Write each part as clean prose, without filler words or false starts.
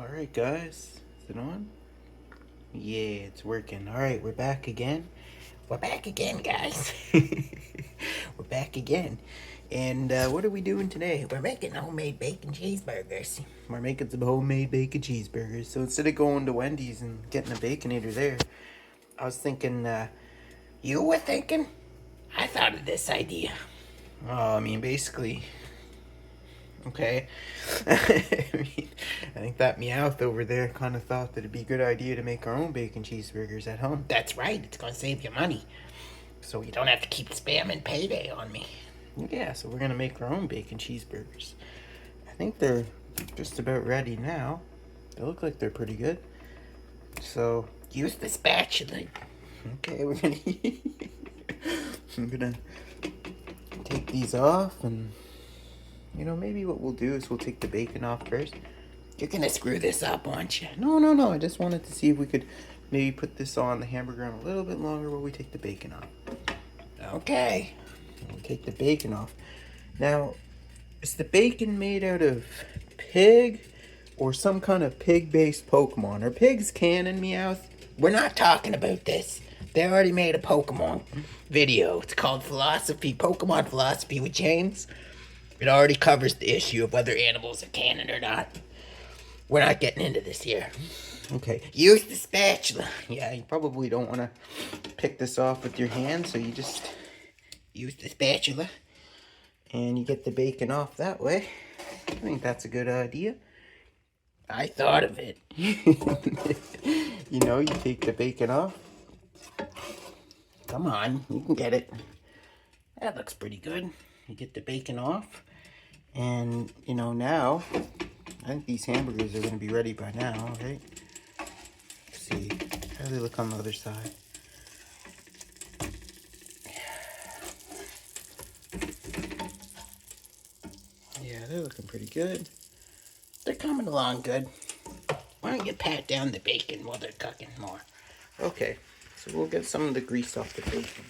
Alright guys, is it on? Yeah, it's working. Alright, we're back again. We're back again, guys. We're back again. And what are we doing today? We're making homemade bacon cheeseburgers. We're making some homemade bacon cheeseburgers. So instead of going to Wendy's and getting a Baconator there, I was thinking, you were thinking? I thought of this idea. I mean, basically, okay. I think that Meowth over there kind of thought that it'd be a good idea to make our own bacon cheeseburgers at home. That's right, it's gonna save you money. So you don't have to keep spamming payday on me. Yeah, so we're gonna make our own bacon cheeseburgers. I think they're just about ready now. They look like they're pretty good. So use the spatula. Okay, I'm gonna take these off, and maybe what we'll do is we'll take the bacon off first. You're gonna screw this up, aren't you? No. I just wanted to see if we could maybe put this on the hamburger on a little bit longer while we take the bacon off. Okay. We'll take the bacon off. Now, is the bacon made out of pig or some kind of pig-based Pokemon? Are pigs canon, Meowth? We're not talking about this. They already made a Pokemon video. It's called Pokemon Philosophy with James. It already covers the issue of whether animals are canon or not. We're not getting into this here. Okay, use the spatula. Yeah, you probably don't want to pick this off with your hand, so you just use the spatula. And you get the bacon off that way. I think that's a good idea. I thought of it. You take the bacon off. Come on, you can get it. That looks pretty good. You get the bacon off. And, now, I think these hamburgers are going to be ready by now, right? Let's see. How do they look on the other side? Yeah, they're looking pretty good. They're coming along good. Why don't you pat down the bacon while they're cooking more? Okay, so we'll get some of the grease off the bacon.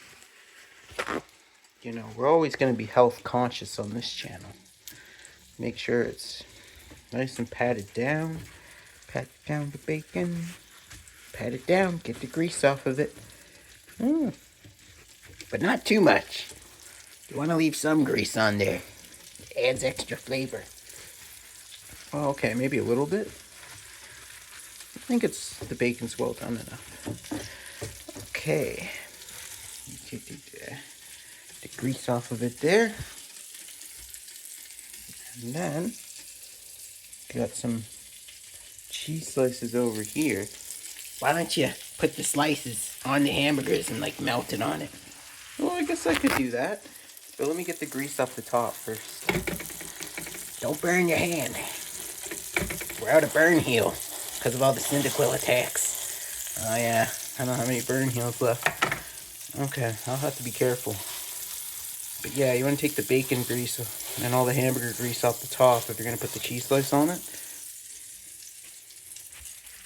We're always going to be health conscious on this channel. Make sure it's nice and patted down. Pat down the bacon. Pat it down. Get the grease off of it. But not too much. You want to leave some grease on there. It adds extra flavor. Oh, okay, maybe a little bit. I think the bacon's well done enough. Okay. You take the grease off of it there. And then, got some cheese slices over here. Why don't you put the slices on the hamburgers and melt it on it? Well, I guess I could do that. But let me get the grease off the top first. Don't burn your hand. We're out of burn heal because of all the Cyndaquil attacks. Oh yeah, I don't have any burn heals left. Okay, I'll have to be careful. But yeah, you want to take the bacon grease and all the hamburger grease off the top if you're going to put the cheese slice on it.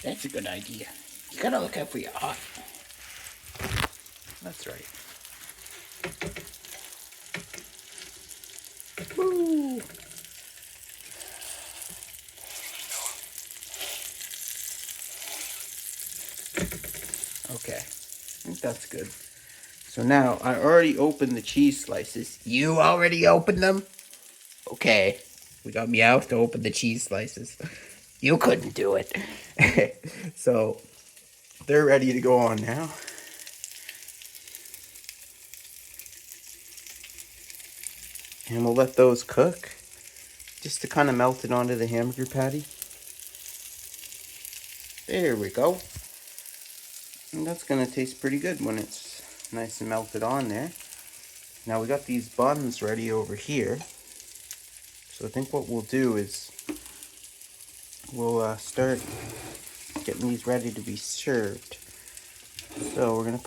That's a good idea. You gotta look out for your eye. That's right. Woo! Okay, I think that's good. So now, I already opened the cheese slices. You already opened them? Okay, we got Meowth to open the cheese slices. You couldn't do it. So, they're ready to go on now. And we'll let those cook, just to kind of melt it onto the hamburger patty. There we go. And that's going to taste pretty good when it's nice and melted on there. Now we got these buns ready over here. So I think what we'll do is we'll start getting these ready to be served. So we're gonna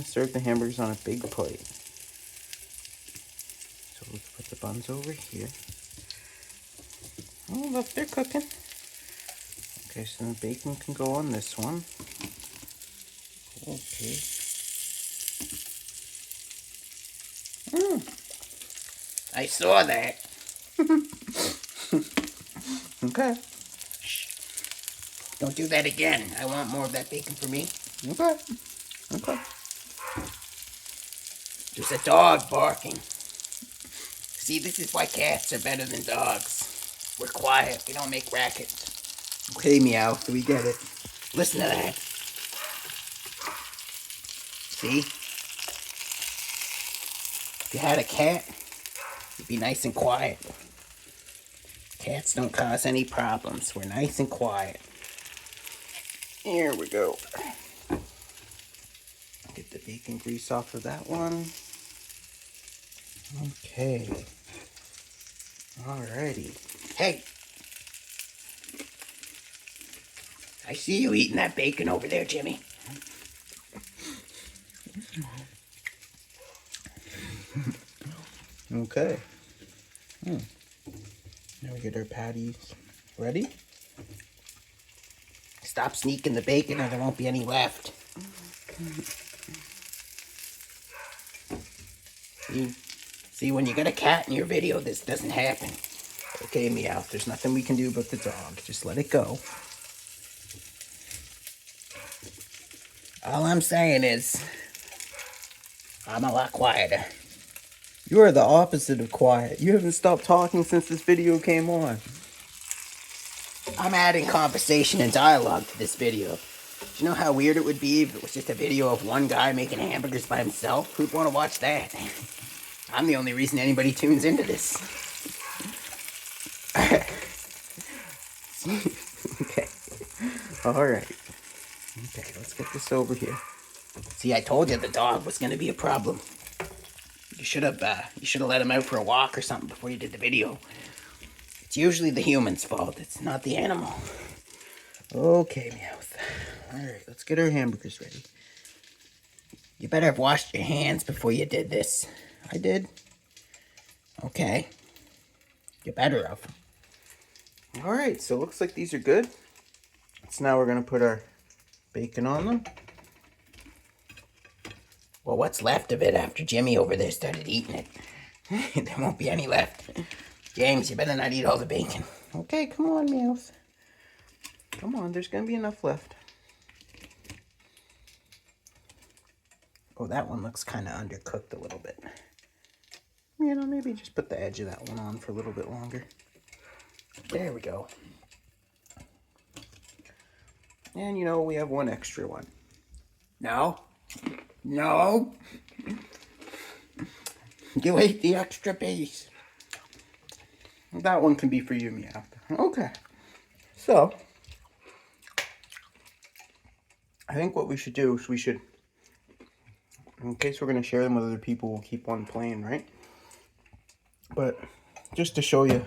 serve the hamburgers on a big plate. So let's put the buns over here. Oh look, they're cooking. Okay, so the bacon can go on this one. Okay. I saw that. Okay. Don't do that again. I want more of that bacon for me. Okay. Okay. There's a dog barking. See, this is why cats are better than dogs. We're quiet. We don't make rackets. Okay, Meowth, we get it. Listen to that. See? If you had a cat, you'd be nice and quiet. Cats don't cause any problems. We're nice and quiet. Here we go. Get the bacon grease off of that one. Okay. Alrighty. Hey! I see you eating that bacon over there, Jimmy. Okay. Now we get our patties ready. Stop sneaking the bacon or there won't be any left. See, when you get a cat in your video, this doesn't happen. Okay, Meowth, there's nothing we can do about the dog. Just let it go. All I'm saying is, I'm a lot quieter. You are the opposite of quiet. You haven't stopped talking since this video came on. I'm adding conversation and dialogue to this video. Do you know how weird it would be if it was just a video of one guy making hamburgers by himself? Who'd want to watch that? I'm the only reason anybody tunes into this. Okay. Alright. Okay, let's get this over here. See, I told you the dog was going to be a problem. You should have let him out for a walk or something before you did the video. It's usually the human's fault. It's not the animal. Okay, Meowth. Alright, let's get our hamburgers ready. You better have washed your hands before you did this. I did. Okay. You better have. Alright, so it looks like these are good. So now we're going to put our bacon on them. Well, what's left of it after Jimmy over there started eating it? There won't be any left. James, you better not eat all the bacon. Okay, come on, Meowth. Come on, there's going to be enough left. Oh, that one looks kind of undercooked a little bit. You know, maybe just put the edge of that one on for a little bit longer. There we go. And, you know, we have one extra one. No. No. You ate the extra piece. That one can be for you, Meowth. Okay. So, I think what we should do is we should, in case we're going to share them with other people, we'll keep one playing, right? But just to show you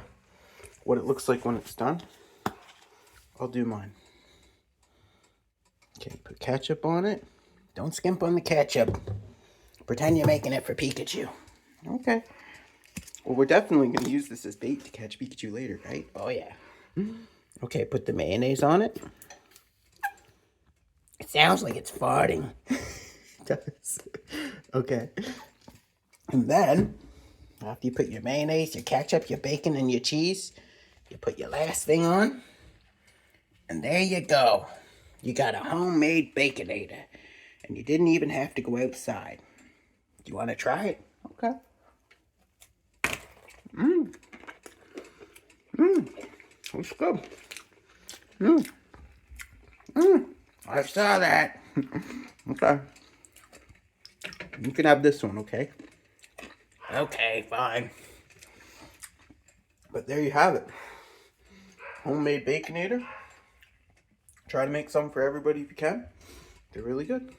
what it looks like when it's done, I'll do mine. Okay, put ketchup on it. Don't skimp on the ketchup. Pretend you're making it for Pikachu. Okay. Well, we're definitely going to use this as bait to catch Pikachu later, right? Oh, yeah. Okay, put the mayonnaise on it. It sounds like it's farting. It does. Okay. And then, after you put your mayonnaise, your ketchup, your bacon, and your cheese, you put your last thing on. And there you go. You got a homemade Baconator. And you didn't even have to go outside. Do you want to try it? Okay. That's good. I saw that. Okay. You can have this one, okay? Okay, fine. But there you have it. Homemade Baconator. Try to make some for everybody if you can. They're really good.